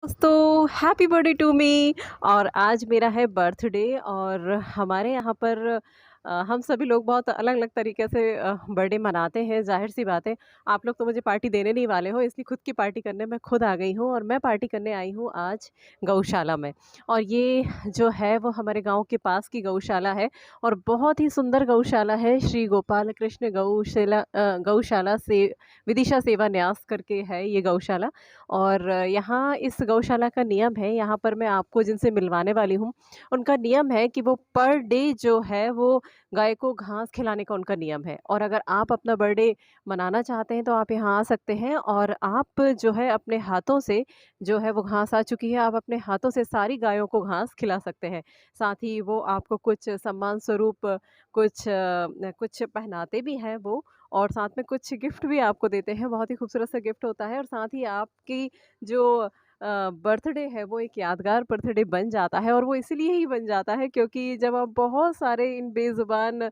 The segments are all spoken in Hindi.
दोस्तों हैप्पी बर्थडे टू मी। और आज मेरा है बर्थडे और हमारे यहाँ पर हम सभी लोग बहुत अलग अलग तरीके से बर्थडे मनाते हैं। जाहिर सी बात है, आप लोग तो मुझे पार्टी देने नहीं वाले हो, इसलिए खुद की पार्टी करने मैं खुद आ गई हूँ और मैं पार्टी करने आई हूँ आज गौशाला में। और ये जो है वो हमारे गांव के पास की गौशाला है और बहुत ही सुंदर गौशाला है। श्री गोपाल कृष्ण गौशाला से विदिशा सेवा न्यास करके है ये गौशाला। और यहाँ इस गौशाला का नियम है, यहाँ पर मैं आपको जिनसे मिलवाने वाली हूँ, उनका नियम है कि वो पर डे जो है वो गाय को घास खिलाने का उनका नियम है। और अगर आप अपना बर्थडे मनाना चाहते हैं तो आप यहाँ आ सकते हैं और आप जो है अपने हाथों से, जो है वो घास आ चुकी है, आप अपने हाथों से सारी गायों को घास खिला सकते हैं। साथ ही वो आपको कुछ सम्मान स्वरूप कुछ पहनाते भी हैं वो, और साथ में कुछ गिफ्ट भी आपको देते हैं। बहुत ही खूबसूरत सा गिफ्ट होता है और साथ ही आपकी जो बर्थडे है वो एक यादगार बर्थडे बन जाता है। और वो इसीलिए ही बन जाता है क्योंकि जब आप बहुत सारे इन बेज़ुबान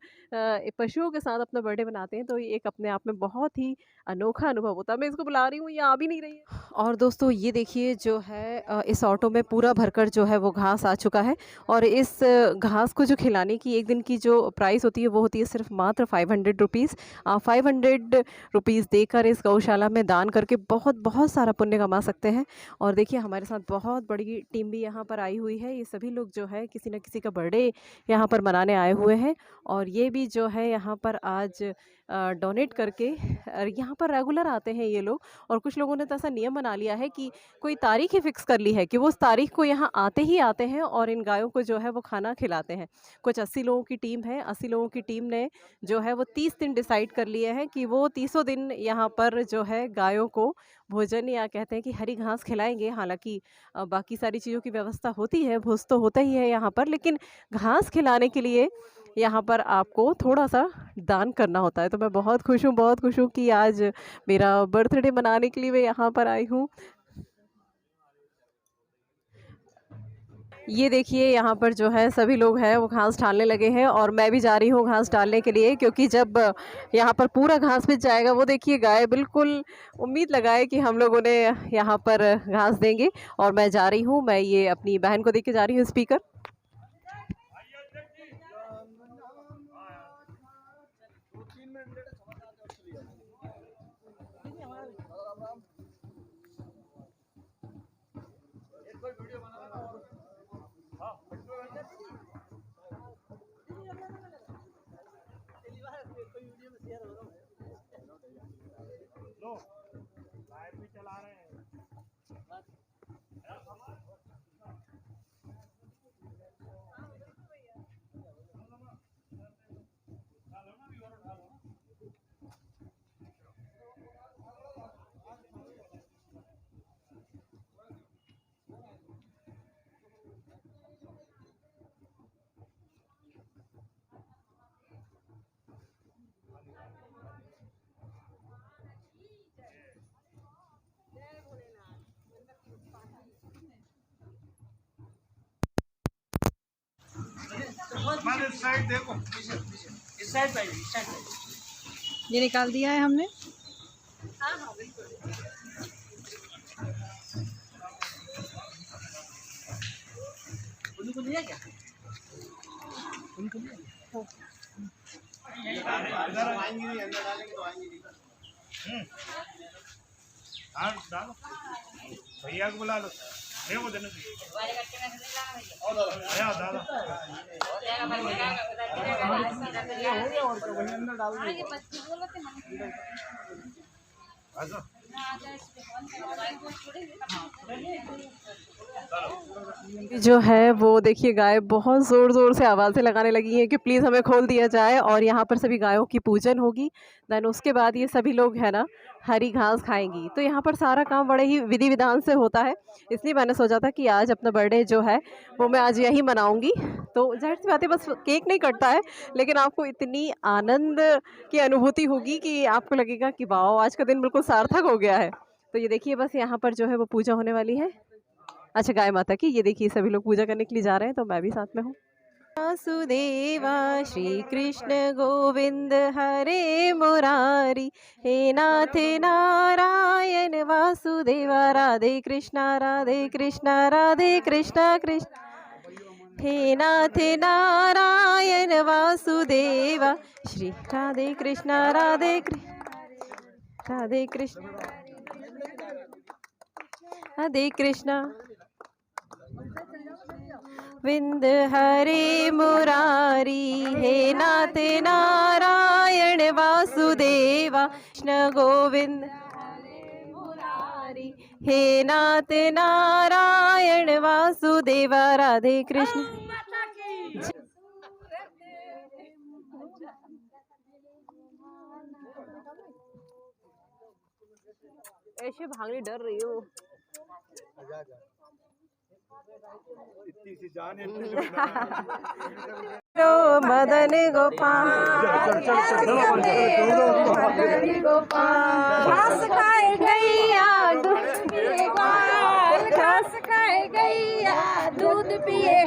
पशुओं के साथ अपना बर्थडे मनाते हैं तो ये एक अपने आप में बहुत ही अनोखा अनुभव होता है। मैं इसको बुला रही हूँ, ये आ भी नहीं रही है। और दोस्तों ये देखिए जो है इस ऑटो में पूरा भरकर जो है वो घास आ चुका है। और इस घास को जो खिलाने की एक दिन की जो प्राइस होती है वो होती है सिर्फ मात्र 500 रुपीज़। 500 रुपीज़ देकर इस गौशाला में दान करके बहुत बहुत सारा पुण्य कमा सकते हैं। और देखिए हमारे साथ बहुत बड़ी टीम भी यहाँ पर आई हुई है। ये सभी लोग जो है किसी न किसी का बर्थडे यहाँ पर मनाने आए हुए हैं। और ये भी जो है यहाँ पर आज डोनेट करके यहाँ पर रेगुलर आते हैं ये लोग। और कुछ लोगों ने तो ऐसा नियम बना लिया है कि कोई तारीख ही फिक्स कर ली है कि वो उस तारीख को यहाँ आते ही आते हैं और इन गायों को जो है वो खाना खिलाते हैं। कुछ 80 लोगों की टीम है। 80 लोगों की टीम ने जो है वो 30 दिन डिसाइड कर लिए हैं कि वो 30 दिन यहाँ पर जो है गायों को भोजन, या कहते हैं कि हरी घास खिलाएंगे। हालांकि बाकी सारी चीज़ों की व्यवस्था होती है, भोज तो होता ही है यहाँ पर, लेकिन घास खिलाने के लिए यहाँ पर आपको थोड़ा सा दान करना होता है। तो मैं बहुत खुश हूँ, बहुत खुश हूँ कि आज मेरा बर्थडे मनाने के लिए मैं यहाँ पर आई हूँ। ये देखिए यहाँ पर जो है सभी लोग हैं वो घास डालने लगे हैं और मैं भी जा रही हूँ घास डालने के लिए, क्योंकि जब यहाँ पर पूरा घास बिछ जाएगा, वो देखिए गाय बिल्कुल उम्मीद लगाए कि हम लोग उन्हें यहाँ पर घास देंगे। और मैं जा रही हूँ, मैं ये अपनी बहन को देके जा रही हूँ स्पीकर। इस साइड देखो, इस साइड पे, इस साइड पे ये निकाल दिया है हमने। उनको लिया क्या? उनको लिया? इधर आएंगे नहीं, अंदर डालेंगे तो आएंगे नहीं। डालो, भैया को बुला लो, मैं वो देने भैया डालो। और तो वही अंदर डाल जो है वो देखिए गाय बहुत ज़ोर ज़ोर से आवाज़ें लगाने लगी हैं कि प्लीज़ हमें खोल दिया जाए और यहाँ पर सभी गायों की पूजन होगी। देन उसके बाद ये सभी लोग है ना हरी घास खाएंगी। तो यहाँ पर सारा काम बड़े ही विधि विधान से होता है, इसलिए मैंने सोचा था कि आज अपना बर्थडे जो है वो मैं आज यहीं मनाऊंगी। तो जाहिर सी बात है, बस केक नहीं कटता है, लेकिन आपको इतनी आनंद की अनुभूति होगी कि आपको लगेगा कि वाह, आज का दिन बिल्कुल सार्थक हो गया है। तो ये देखिए बस यहाँ पर जो है वो पूजा होने वाली है। अच्छा, गाय माता की, ये देखिए सभी लोग पूजा करने के लिए जा रहे हैं तो मैं भी साथ में हूँ। वासुदेवा श्री कृष्ण गोविंद हरे मुरारी, हे नाथ नारायण वासुदेवा, राधे कृष्णा राधे कृष्णा कृष्ण, हे नाथ नारायण वासुदेवा श्री राधे कृष्णा राधे कृष्ण राधे कृष्णा विंद हरे मुरारी, हे नाथ नारायण वासुदेवा कृष्ण गोविंद मुरारी, हे नाथ नारायण वासुदेवा, राधे कृष्ण। ऐसे भागने डर रही हो। इतनी सी जान है मदन गोपाल, मदन गोपाल, घास खाए गैया दूध पिए, घास खाए गैया दूध पिए,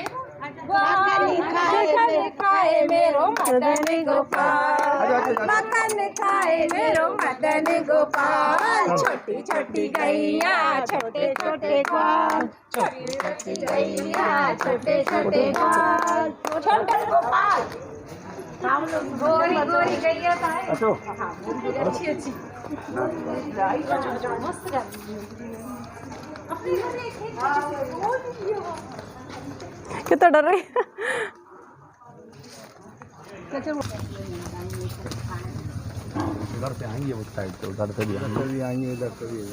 खाए मेरो मदन गोपाल, मदन खाए मेरो मदन गोपाल, छोटी छोटी गैया छोटे छोटे ग्वाल, छोटी छोटी गैया छोटे छोटे ग्वाल, छोटे गोपाल, हम लोग गोरी गोरी गैया अच्छी अच्छी मस्त कितना डर रही उधर से आएंगे उस साइड से, उधर से भी आएंगे,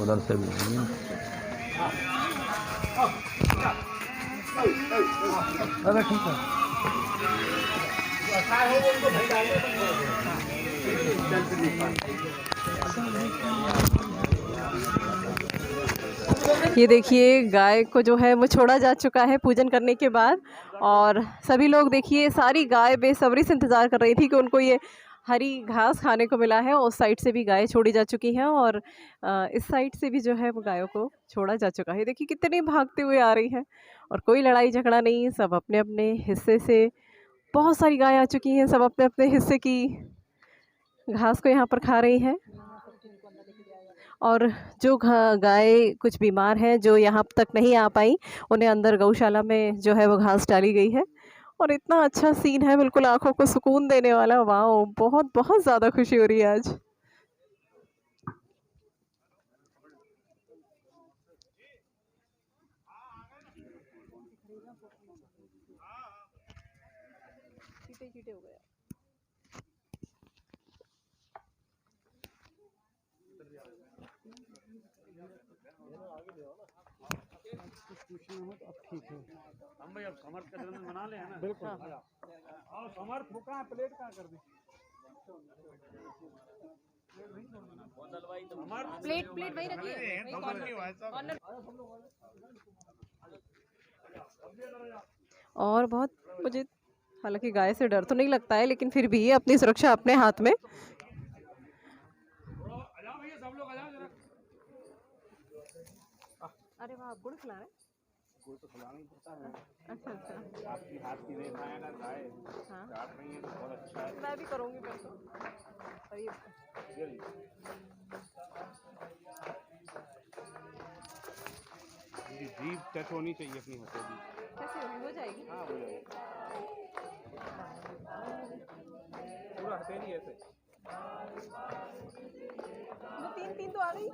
उधर से भी आएंगे। अरे ठीक है। ये देखिए गाय को जो है वो छोड़ा जा चुका है पूजन करने के बाद, और सभी लोग देखिए सारी गाय बेसब्री से इंतज़ार कर रही थी कि उनको ये हरी घास खाने को मिला है। उस साइड से भी गाय छोड़ी जा चुकी हैं और इस साइड से भी जो है वो गायों को छोड़ा जा चुका है। देखिए कितनी भागते हुए आ रही हैं और कोई लड़ाई झगड़ा नहीं, सब अपने अपने हिस्से से, बहुत सारी गाय आ चुकी हैं, सब अपने अपने हिस्से की घास को यहाँ पर खा रही हैं। और जो गाय कुछ बीमार हैं, जो यहाँ तक नहीं आ पाई, उन्हें अंदर गौशाला में जो है वो घास डाली गई है। और इतना अच्छा सीन है, बिल्कुल आंखों को सुकून देने वाला। वाह, बहुत बहुत ज़्यादा खुशी हो रही है आज। चीटे हो गया। अब ठीक है हम भाई, अब समर्थ का जन्म मना ले है ना। बिल्कुल। हाँ समर्थ कहाँ है, प्लेट कहाँ कर दी, प्लेट प्लेट वही रखिए। और बहुत मुझे, हालांकि गाय से डर तो नहीं लगता है, लेकिन फिर भी अपनी सुरक्षा अपने हाथ में। अरे वाह, गुड़ खिला रहे? गुड़ तो खिलाना ही पड़ता है। अच्छा अच्छा, आपकी हाथ की रेखा है ना गाय, हाँ काट रही है तो बहुत अच्छा है। मैं भी करूँगी फिर तो। और ये जीभ टच होनी चाहिए अपनी हथेली। कैसे हो जाएगी? हाँ हो जाएगी, पूरा हथेली ऐसे। वो तीन तीन तो आ गई।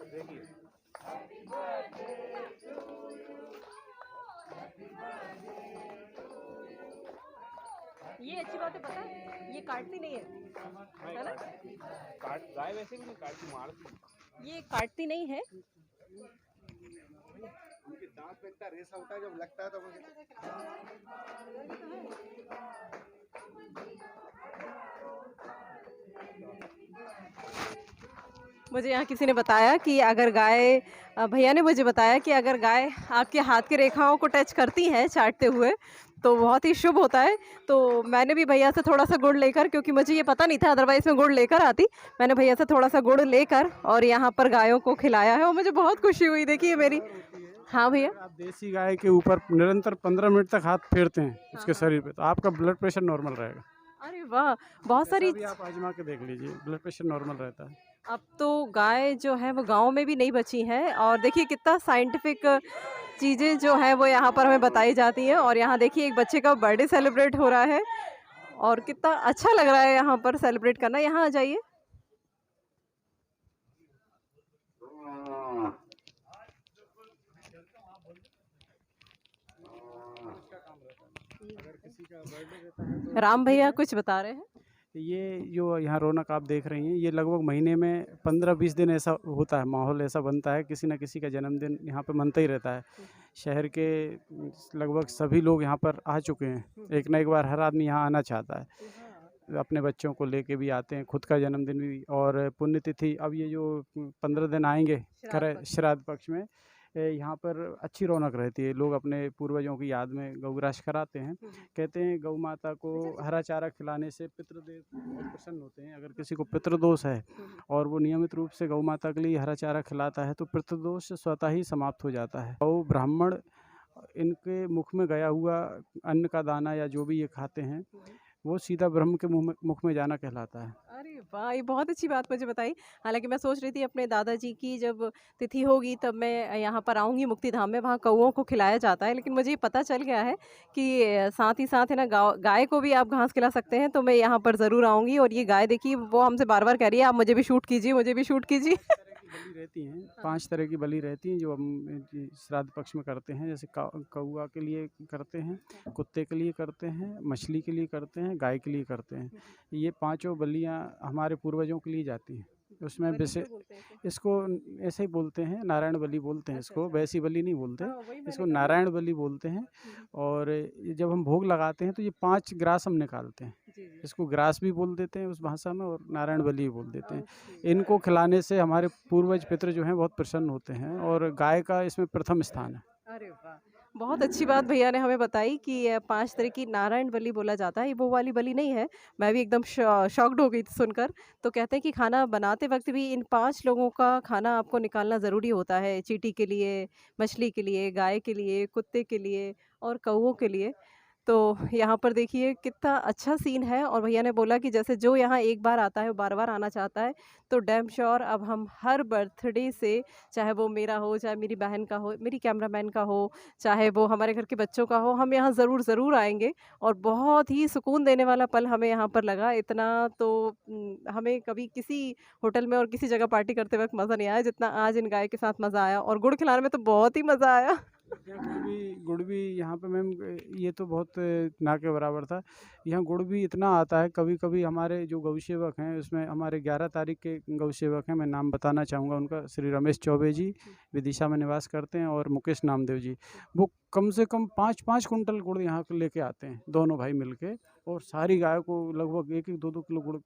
देखिए ये अच्छी बात है, पता है ये काटती नहीं है ना? काट गाय वैसे भी नहीं काटती, मारती। ये काटती नहीं है। उनके दांत पे इतना रेसा होता है, जब लगता है तो मुझे यहाँ किसी ने बताया कि अगर गाय, भैया ने मुझे बताया कि अगर गाय आपके हाथ की रेखाओं को टच करती है चाटते हुए तो बहुत ही शुभ होता है। तो मैंने भी भैया से थोड़ा सा गुड़ लेकर, क्योंकि मुझे ये पता नहीं था, अदरवाइज़ मैं गुड़ लेकर आती, मैंने भैया से थोड़ा सा गुड़ लेकर और यहाँ पर गायों को खिलाया है और मुझे बहुत खुशी हुई। देखिए मेरी हाँ भैया। अगर आप देसी गाय के ऊपर निरंतर 15 मिनट तक हाथ फेरते हैं हाँ, उसके हाँ। शरीर पे, तो आपका ब्लड प्रेशर नॉर्मल रहेगा। अरे वाह! बहुत ऐसा सारी भी आप आजमा के देख लीजिए, ब्लड प्रेशर नॉर्मल रहता है। अब तो गाय जो है वो गाँव में भी नहीं बची हैं और देखिए कितना साइंटिफिक चीज़ें जो हैं वो यहाँ पर हमें बताई जाती हैं और यहाँ देखिए एक बच्चे का बर्थडे सेलिब्रेट हो रहा है और कितना अच्छा लग रहा है यहाँ पर सेलिब्रेट करना। यहाँ आ जाइए। अगर किसी का बर्थडे रहता है तो राम भैया कुछ बता रहे हैं? ये जो यहाँ रौनक आप देख रही हैं, ये लगभग महीने में 15-20 दिन ऐसा होता है, माहौल ऐसा बनता है, किसी न किसी का जन्मदिन यहाँ पे मनता ही रहता है। शहर के लगभग सभी लोग यहाँ पर आ चुके हैं, एक ना एक बार हर आदमी यहाँ आना चाहता है। अपने बच्चों को लेके भी आते हैं, खुद का जन्मदिन भी और पुण्यतिथि। अब ये जो 15 दिन आएंगे श्राद्ध पक्ष में, यहाँ पर अच्छी रौनक रहती है। लोग अपने पूर्वजों की याद में गौग्रास कराते हैं। कहते हैं गौ माता को हरा चारा खिलाने से पितृदेव बहुत प्रसन्न होते हैं। अगर किसी को पितृदोष है और वो नियमित रूप से गौ माता के लिए हरा चारा खिलाता है तो पितृदोष स्वतः ही समाप्त हो जाता है। गौ ब्राह्मण इनके मुख में गया हुआ अन्न का दाना या जो भी ये खाते हैं वो सीधा ब्रह्म के मुख में जाना कहलाता है। अरे वाह! ये बहुत अच्छी बात मुझे बताई। हालाँकि मैं सोच रही थी अपने दादाजी की जब तिथि होगी तब मैं यहाँ पर आऊँगी मुक्तिधाम में, वहाँ कौओं को खिलाया जाता है। लेकिन मुझे ये पता चल गया है कि साथ ही साथ है ना गाय को भी आप घास खिला सकते हैं, तो मैं यहाँ पर ज़रूर आऊँगी। और ये गाय देखिए वो हमसे बार-बार कह रही है आप मुझे भी शूट कीजिए, मुझे भी शूट कीजिए। बलि रहती हैं, 5 तरह की बलि रहती हैं जो हम जी श्राद्ध पक्ष में करते हैं। जैसे कौआ के लिए करते हैं, कुत्ते के लिए करते हैं, मछली के लिए करते हैं, गाय के लिए करते हैं। ये पाँचों बलियाँ हमारे पूर्वजों के लिए जाती हैं। उसमें वैसे इसको ऐसे ही बोलते हैं, नारायण बलि बोलते हैं इसको, वैसी बलि नहीं बोलते, इसको नारायण बलि बोलते हैं। और ये जब हम भोग लगाते हैं तो ये 5 ग्रास हम निकालते हैं, इसको ग्रास भी बोल देते हैं उस भाषा में और नारायण बलि भी बोल देते हैं। इनको खिलाने से हमारे पूर्वज पितृ जो हैं बहुत प्रसन्न होते हैं और गाय का इसमें प्रथम स्थान है। अरे वाह! बहुत अच्छी बात भैया ने हमें बताई कि 5 तरह की नारायण बलि बोला जाता है। ये वो वाली बलि नहीं है। मैं भी एकदम शॉक्ड हो गई थी सुनकर। तो कहते हैं कि खाना बनाते वक़्त भी इन 5 लोगों का खाना आपको निकालना ज़रूरी होता है। चींटी के लिए, मछली के लिए, गाय के लिए, कुत्ते के लिए और कौवों के लिए। तो यहाँ पर देखिए कितना अच्छा सीन है और भैया ने बोला कि जैसे जो यहाँ एक बार आता है वो बार-बार आना चाहता है। तो डैम श्योर अब हम हर बर्थडे से, चाहे वो मेरा हो, चाहे मेरी बहन का हो, मेरी कैमरामैन का हो, चाहे वो हमारे घर के बच्चों का हो, हम यहाँ ज़रूर आएँगे। और बहुत ही सुकून देने वाला पल हमें यहाँ पर लगा। इतना तो हमें कभी किसी होटल में और किसी जगह पार्टी करते वक़्त मज़ा नहीं आया जितना आज इन गाय के साथ मज़ा आया। और गुड़ खिलाने में तो बहुत ही मज़ा आया। गुड़ भी यहाँ पे मैम ये तो बहुत ना के बराबर था। यहाँ गुड़ भी इतना आता है, कभी-कभी हमारे जो गौ सेवक हैं उसमें हमारे 11 तारीख के गौ सेवक हैं, मैं नाम बताना चाहूँगा उनका, श्री रमेश चौबे जी विदिशा में निवास करते हैं और मुकेश नामदेव जी। वो कम से कम 5-5 कुंटल गुड़ यहाँ को लेके आते हैं, दोनों भाई मिलके, और सारी गायों को लगभग 1-1, 2-2 किलो गुड़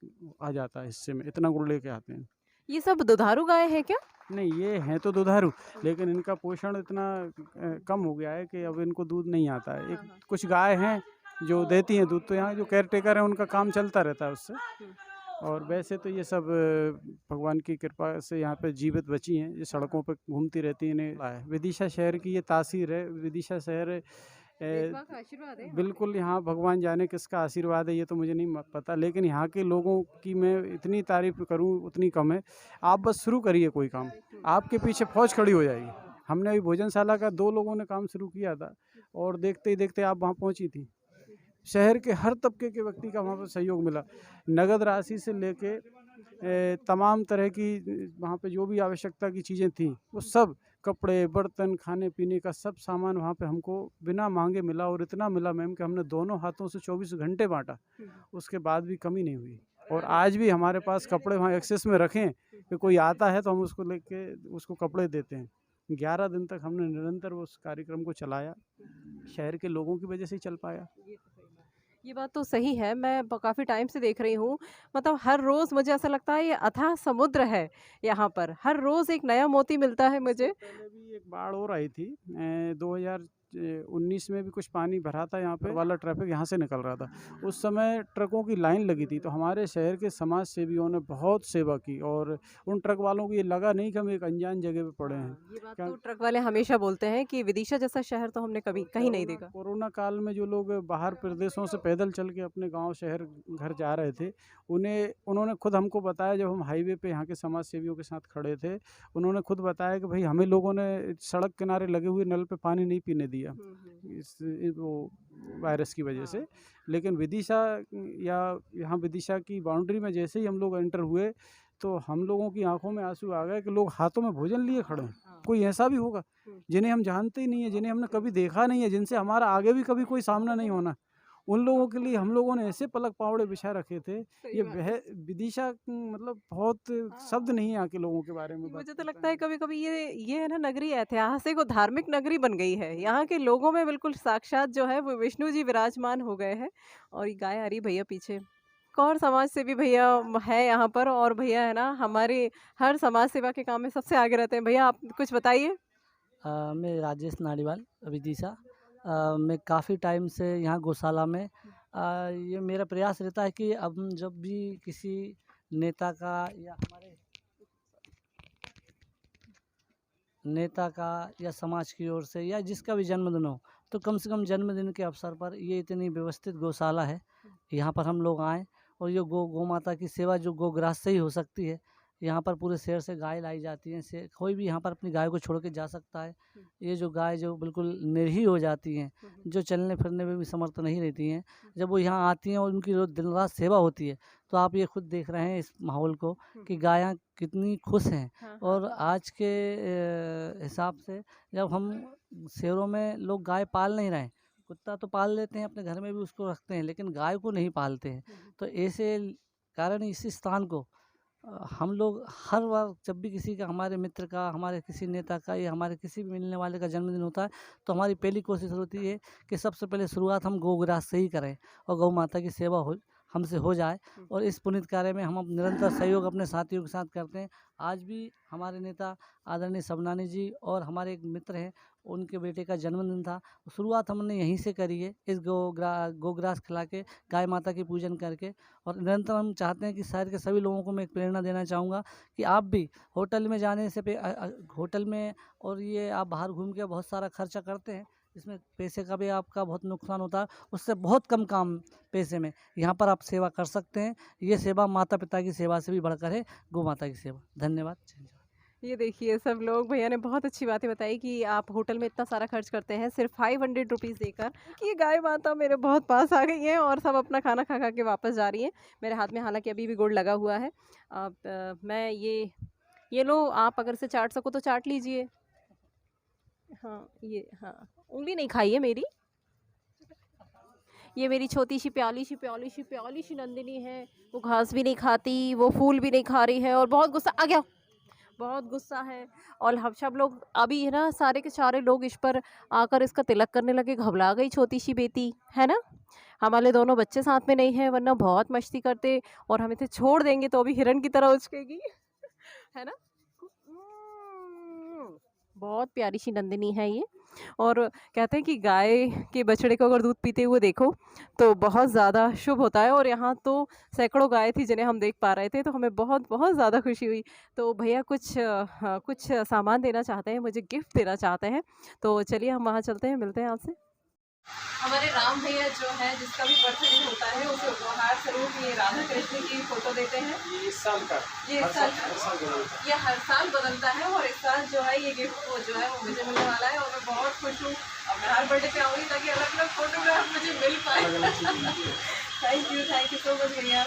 आ जाता है हिस्से में, इतना गुड़ लेके आते हैं। ये सब दुधारू गाय है क्या? नहीं, ये हैं तो दुधारू, लेकिन इनका पोषण इतना कम हो गया है कि अब इनको दूध नहीं आता है। एक कुछ गाय हैं जो देती हैं दूध, तो यहाँ जो केयर टेकर हैं उनका काम चलता रहता है उससे। और वैसे तो ये सब भगवान की कृपा से यहाँ पे जीवित बची हैं, ये सड़कों पे घूमती रहती हैं। इन्हें विदिशा शहर की ये तासीर है। विदिशा शहर आशीर्वाद है। बिल्कुल, यहाँ भगवान जाने किसका आशीर्वाद है ये तो मुझे नहीं पता, लेकिन यहाँ के लोगों की मैं इतनी तारीफ़ करूँ उतनी कम है। आप बस शुरू करिए कोई काम, आपके पीछे फौज खड़ी हो जाएगी। हमने अभी भोजनशाला का 2 लोगों ने काम शुरू किया था और देखते ही देखते आप वहाँ पहुँची थी। शहर के हर तबके के व्यक्ति का वहाँ पर सहयोग मिला, नगद राशि से लेके तमाम तरह की वहाँ पे जो भी आवश्यकता की चीज़ें थी वो सब, कपड़े, बर्तन, खाने पीने का सब सामान वहाँ पे हमको बिना मांगे मिला। और इतना मिला मैम कि हमने दोनों हाथों से 24 घंटे बांटा, उसके बाद भी कमी नहीं हुई। और आज भी हमारे पास कपड़े वहाँ एक्सेस में रखें कि कोई आता है तो हम उसको लेके उसको कपड़े देते हैं। 11 दिन तक हमने निरंतर उस कार्यक्रम को चलाया, शहर के लोगों की वजह से ही चल पाया। ये बात तो सही है। मैं काफ़ी टाइम से देख रही हूँ, मतलब हर रोज़ मुझे ऐसा लगता है ये अथाह समुद्र है यहाँ पर, हर रोज़ एक नया मोती मिलता है मुझे। पहले भी एक बाढ़ और आई थी 2000 19 में भी कुछ पानी भरा था यहाँ पे, वाला ट्रैफिक यहाँ से निकल रहा था। उस समय ट्रकों की लाइन लगी थी, तो हमारे शहर के समाज सेवियों ने बहुत सेवा की और उन ट्रक वालों को ये लगा नहीं कि हम एक अनजान जगह पे पड़े हैं। ये बात तो ट्रक वाले हमेशा बोलते हैं कि विदिशा जैसा शहर तो हमने कभी कहीं नहीं देखा। कोरोना काल में जो लोग बाहर प्रदेशों से पैदल चल के अपने गांव शहर घर जा रहे थे, उन्होंने खुद हमको बताया, जब हम हाईवे पे यहाँ के समाज सेवियों के साथ खड़े थे, उन्होंने खुद बताया कि भाई हमें लोगों ने सड़क किनारे लगे हुए नल पे पानी नहीं पीने दिया वो वायरस की वजह से। लेकिन विदिशा या यहाँ विदिशा की बाउंड्री में जैसे ही हम लोग एंटर हुए तो हम लोगों की आंखों में आंसू आ गए कि लोग हाथों में भोजन लिए खड़े हैं। कोई ऐसा भी होगा जिन्हें हम जानते ही नहीं है, जिन्हें हमने कभी देखा नहीं है, जिनसे हमारा आगे भी कभी कोई सामना नहीं होना, उन लोगों के लिए हम लोगों ने ऐसे पलक पावड़े बिछा रखे थे। ये विदिशा मतलब बहुत शब्द नहीं है यहाँ के लोगों के बारे में। मुझे तो लगता है कभी कभी ये है ना, नगरी ऐतिहासिक और धार्मिक नगरी बन गई है। यहाँ के लोगों में बिल्कुल साक्षात जो है वो विष्णु जी विराजमान हो गए हैं। और ये गाय आ रही भैया पीछे, और समाज सेवी भैया है यहाँ पर, और भैया है ना हमारे हर समाज सेवा के काम में सबसे आगे रहते हैं। भैया आप कुछ बताइए। मैं राजेश नारीवाल विदिशा। मैं काफ़ी टाइम से यहाँ गौशाला में ये मेरा प्रयास रहता है कि अब जब भी किसी नेता का या हमारे नेता का या समाज की ओर से या जिसका भी जन्मदिन हो, तो कम से कम जन्मदिन के अवसर पर ये इतनी व्यवस्थित गौशाला है, यहाँ पर हम लोग आएँ और ये गौ माता की सेवा जो गोग्रास से ही हो सकती है। यहाँ पर पूरे शहर से गाय लाई जाती हैं, से कोई भी यहाँ पर अपनी गाय को छोड़ के जा सकता है। ये जो गाय जो बिल्कुल निर्ही हो जाती हैं, जो चलने फिरने में भी समर्थ नहीं रहती हैं, जब वो यहाँ आती हैं और उनकी जो दिन रात सेवा होती है, तो आप ये खुद देख रहे हैं इस माहौल को कि गायाँ कितनी खुश हैं। और आज के हिसाब से जब हम शहरों में लोग गाय पाल नहीं रहे हैं, कुत्ता तो पाल लेते हैं अपने घर में भी उसको रखते हैं, लेकिन गाय को नहीं पालते हैं। तो ऐसे कारण इस स्थान को हम लोग हर बार जब भी किसी का, हमारे मित्र का, हमारे किसी नेता का या हमारे किसी भी मिलने वाले का जन्मदिन होता है, तो हमारी पहली कोशिश होती है कि सबसे पहले शुरुआत हम गोग्रास से ही करें और गौ माता की सेवा हमसे हो जाए। और इस पुनीत कार्य में हम निरंतर सहयोग अपने साथियों के साथ करते हैं। आज भी हमारे नेता आदरणीय सबनानी जी और हमारे एक मित्र हैं, उनके बेटे का जन्मदिन था। शुरुआत हमने यहीं से करी है, इस गोग्रास खिला के, गाय माता की पूजन करके। और निरंतर हम चाहते हैं कि शहर के सभी लोगों को मैं एक प्रेरणा देना चाहूँगा कि आप भी होटल में जाने से होटल में और ये आप बाहर घूम के बहुत सारा खर्चा करते हैं, इसमें पैसे का भी आपका बहुत नुकसान होता है, उससे बहुत कम काम पैसे में यहाँ पर आप सेवा कर सकते हैं। ये सेवा माता पिता की सेवा से भी बढ़कर है, गौ माता की सेवा। धन्यवाद। ये देखिए सब लोग, भैया ने बहुत अच्छी बातें बताई कि आप होटल में इतना सारा खर्च करते हैं सिर्फ 500 रुपीज़ देकर। ये गाय माता मेरे बहुत पास आ गई हैं और सब अपना खाना खा खा के वापस जा रही हैं। मेरे हाथ में हालांकि अभी भी गुड़ लगा हुआ है। अब मैं ये लो, आप अगर से चाट सको तो चाट लीजिए। हाँ हाँ, उंगली नहीं खाइए मेरी। ये मेरी छोटी सी प्याली सी नंदिनी है, वो घास भी नहीं खाती, वो फूल भी नहीं खा रही है और बहुत गुस्सा आ गया, बहुत गुस्सा है। और हम सब लोग अभी है ना, सारे के सारे लोग इस पर आकर इसका तिलक करने लगे। घबरा गई छोटी सी बेटी, है ना। हमारे दोनों बच्चे साथ में नहीं हैं, वरना बहुत मस्ती करते और हम इसे छोड़ देंगे तो अभी हिरन की तरह उचकेगी है ना। बहुत प्यारी सी नंदिनी है ये। और कहते हैं कि गाय के बछड़े को अगर दूध पीते हुए देखो तो बहुत ज़्यादा शुभ होता है। और यहाँ तो सैकड़ों गाय थी जिन्हें हम देख पा रहे थे, तो हमें बहुत बहुत ज़्यादा खुशी हुई। तो भैया कुछ सामान देना चाहते हैं, मुझे गिफ्ट देना चाहते हैं। तो चलिए हम वहाँ चलते हैं, मिलते हैं आपसे। हमारे राम भैया जो है, जिसका भी बर्थडे होता है, उसे उपहार स्वरूप ये राधा कृष्ण की फोटो देते हैं। ये इस साल का, ये हर साल बदलता है और इस साल जो है ये गिफ्ट जो है वो मुझे मिलने वाला है और मैं बहुत खुश हूँ। और मैं हर बर्थडे पे आऊँगी ताकि अलग अलग फोटोग्राफ मुझे मिल पाए। थैंक यू सो मच भैया।